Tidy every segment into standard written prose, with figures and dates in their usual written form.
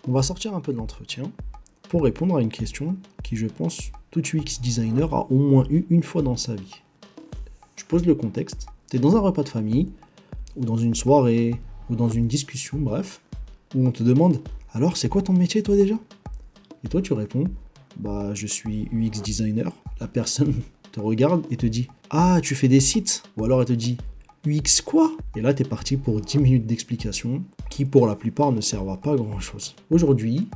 On va sortir un peu de l'entretien pour répondre à une question qui, je pense, tout UX designer a au moins eu une fois dans sa vie. Je pose le contexte, tu es dans un repas de famille, ou dans une soirée, ou dans une discussion, bref, où on te demande « Alors, c'est quoi ton métier toi déjà ?» Et toi tu réponds « Bah, je suis UX designer ». La personne te regarde et te dit « Ah, tu fais des sites ?» Ou alors elle te dit « UX quoi ?» Et là, t'es parti pour 10 minutes d'explication qui, pour la plupart, ne servent à pas grand-chose. Aujourd'hui,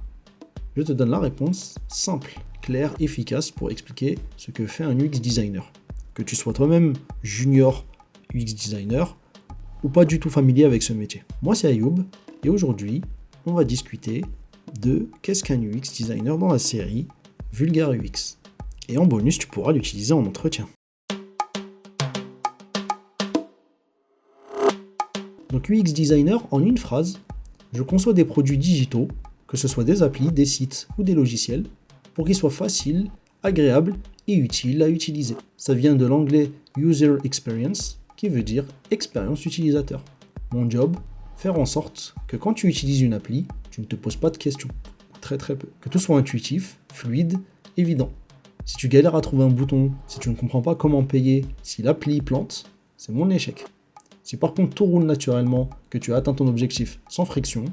je te donne la réponse simple, claire, efficace pour expliquer ce que fait un UX designer. Que tu sois toi-même junior UX designer ou pas du tout familier avec ce métier. Moi, c'est Ayoub et aujourd'hui, on va discuter de qu'est-ce qu'un UX designer dans la série Vulgaire UX. Et en bonus, tu pourras l'utiliser en entretien. Donc UX designer, en une phrase, je conçois des produits digitaux, que ce soit des applis, des sites ou des logiciels, pour qu'ils soient faciles, agréables et utiles à utiliser. Ça vient de l'anglais User Experience, qui veut dire expérience utilisateur. Mon job, faire en sorte que quand tu utilises une appli, tu ne te poses pas de questions, très peu. Que tout soit intuitif, fluide, évident. Si tu galères à trouver un bouton, si tu ne comprends pas comment payer, si l'appli plante, c'est mon échec. Si par contre tout roule naturellement, que tu as atteint ton objectif sans friction,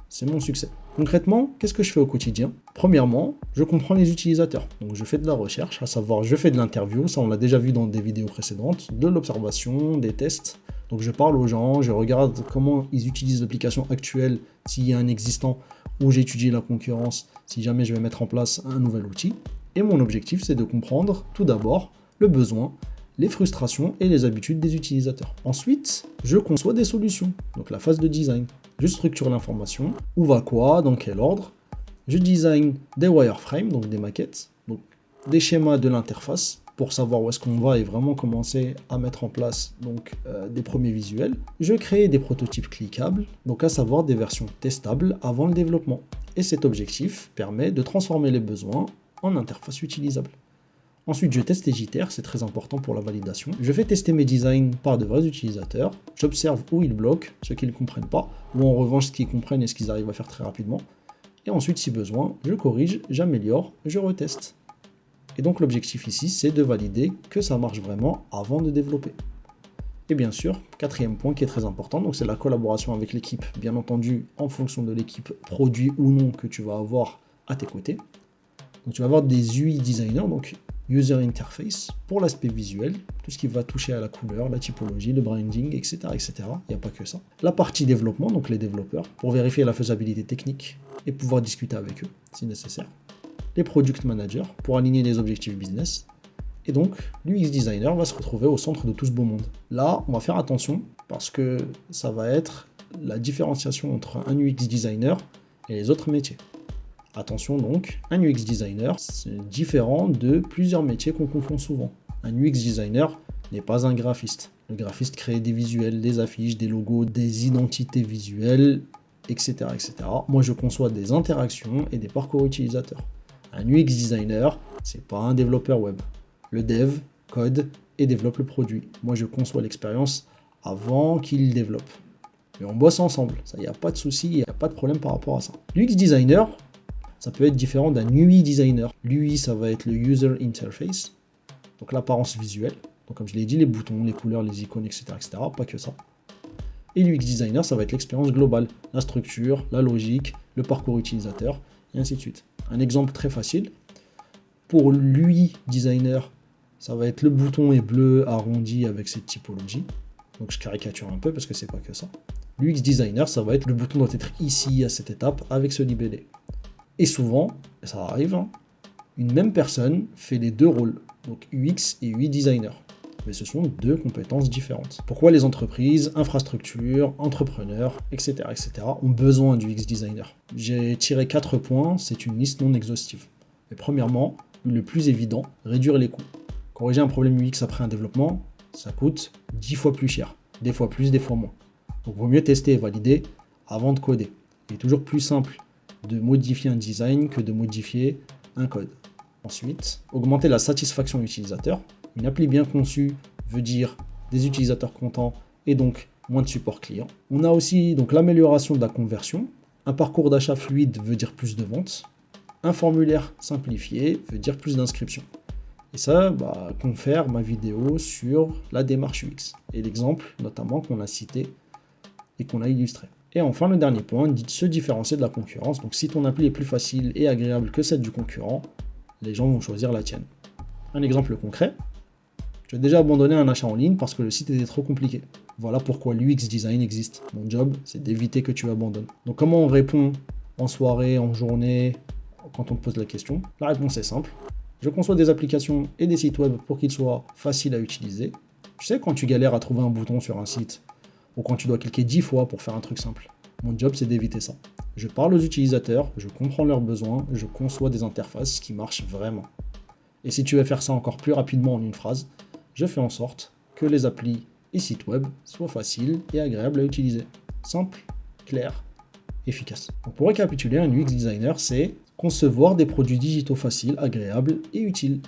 c'est mon succès. Concrètement, qu'est-ce que je fais au quotidien? Premièrement, je comprends les utilisateurs. Donc je fais de la recherche, à savoir je fais de l'interview, ça on l'a déjà vu dans des vidéos précédentes, de l'observation, des tests. Donc je parle aux gens, je regarde comment ils utilisent l'application actuelle, s'il y a un existant, ou j'étudie la concurrence, si jamais je vais mettre en place un nouvel outil. Et mon objectif, c'est de comprendre tout d'abord le besoin, les frustrations et les habitudes des utilisateurs. Ensuite, je conçois des solutions, donc la phase de design. Je structure l'information, où va quoi, dans quel ordre. Je design des wireframes, donc des maquettes, donc des schémas de l'interface, pour savoir où est-ce qu'on va et vraiment commencer à mettre en place donc, des premiers visuels. Je crée des prototypes cliquables, donc à savoir des versions testables avant le développement. Et cet objectif permet de transformer les besoins en interface utilisable. Ensuite, je teste et j'itère, c'est très important pour la validation. Je fais tester mes designs par de vrais utilisateurs. J'observe où ils bloquent, ce qu'ils ne comprennent pas, ou en revanche ce qu'ils comprennent et ce qu'ils arrivent à faire très rapidement. Et ensuite, si besoin, je corrige, j'améliore, je reteste. Et donc l'objectif ici, c'est de valider que ça marche vraiment avant de développer. Et bien sûr, quatrième point qui est très important, donc c'est la collaboration avec l'équipe, bien entendu, en fonction de l'équipe produit ou non que tu vas avoir à tes côtés. Donc tu vas avoir des UI designers, donc User Interface, pour l'aspect visuel, tout ce qui va toucher à la couleur, la typologie, le branding, etc. etc. Il n'y a pas que ça. La partie développement, donc les développeurs, pour vérifier la faisabilité technique et pouvoir discuter avec eux, si nécessaire. Les product managers, pour aligner les objectifs business. Et donc, l'UX designer va se retrouver au centre de tout ce beau monde. Là, on va faire attention, parce que ça va être la différenciation entre un UX designer et les autres métiers. Attention donc, un UX designer, c'est différent de plusieurs métiers qu'on confond souvent. Un UX designer n'est pas un graphiste. Le graphiste crée des visuels, des affiches, des logos, des identités visuelles, etc. etc. Moi, je conçois des interactions et des parcours utilisateurs. Un UX designer, c'est pas un développeur web. Le dev code et développe le produit. Moi, je conçois l'expérience avant qu'il développe. Mais on bosse ensemble, ça, il n'y a pas de souci, il n'y a pas de problème par rapport à ça. L'UX designer, ça peut être différent d'un UI designer. L'UI, ça va être le User Interface, donc l'apparence visuelle. Donc comme je l'ai dit, les boutons, les couleurs, les icônes, etc., etc. Pas que ça. Et l'UX designer, ça va être l'expérience globale, la structure, la logique, le parcours utilisateur, et ainsi de suite. Un exemple très facile. Pour l'UI designer, ça va être le bouton est bleu, arrondi avec cette typologie. Donc je caricature un peu parce que c'est pas que ça. L'UX designer, ça va être le bouton doit être ici, à cette étape, avec ce libellé. Et souvent, ça arrive, une même personne fait les deux rôles, donc UX et UI designer. Mais ce sont deux compétences différentes. Pourquoi les entreprises, infrastructures, entrepreneurs, etc., etc. ont besoin du UX designer? J'ai tiré 4 points, c'est une liste non exhaustive. Mais premièrement, le plus évident, réduire les coûts. Corriger un problème UX après un développement, ça coûte 10 fois plus cher. Des fois plus, des fois moins. Donc il vaut mieux tester et valider avant de coder. Il est toujours plus simple de modifier un design que de modifier un code. Ensuite, augmenter la satisfaction utilisateur. Une appli bien conçue veut dire des utilisateurs contents et donc moins de support client. On a aussi donc l'amélioration de la conversion. Un parcours d'achat fluide veut dire plus de ventes. Un formulaire simplifié veut dire plus d'inscriptions. Et ça, confère ma vidéo sur la démarche UX et l'exemple notamment qu'on a cité et qu'on a illustré. Et enfin, le dernier point, se différencier de la concurrence. Donc si ton appli est plus facile et agréable que celle du concurrent, les gens vont choisir la tienne. Un exemple concret, tu as déjà abandonné un achat en ligne parce que le site était trop compliqué. Voilà pourquoi l'UX design existe. Mon job, c'est d'éviter que tu abandonnes. Donc comment on répond en soirée, en journée, quand on te pose la question? La réponse est simple. Je conçois des applications et des sites web pour qu'ils soient faciles à utiliser. Tu sais, quand tu galères à trouver un bouton sur un site, ou quand tu dois cliquer 10 fois pour faire un truc simple. Mon job, c'est d'éviter ça. Je parle aux utilisateurs, je comprends leurs besoins, je conçois des interfaces qui marchent vraiment. Et si tu veux faire ça encore plus rapidement en une phrase, je fais en sorte que les applis et sites web soient faciles et agréables à utiliser. Simple, clair, efficace. Donc pour récapituler, un UX designer, c'est concevoir des produits digitaux faciles, agréables et utiles.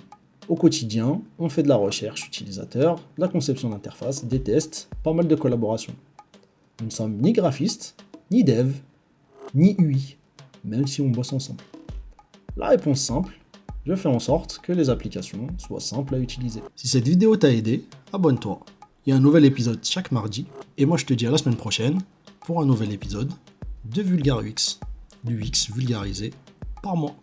Au quotidien, on fait de la recherche utilisateur, de la conception d'interface, des tests, pas mal de collaborations. Nous ne sommes ni graphistes, ni dev, ni UI, même si on bosse ensemble. La réponse simple, je fais en sorte que les applications soient simples à utiliser. Si cette vidéo t'a aidé, abonne-toi. Il y a un nouvel épisode chaque mardi, et moi je te dis à la semaine prochaine pour un nouvel épisode de Vulgaire UX, du UX vulgarisé par moi.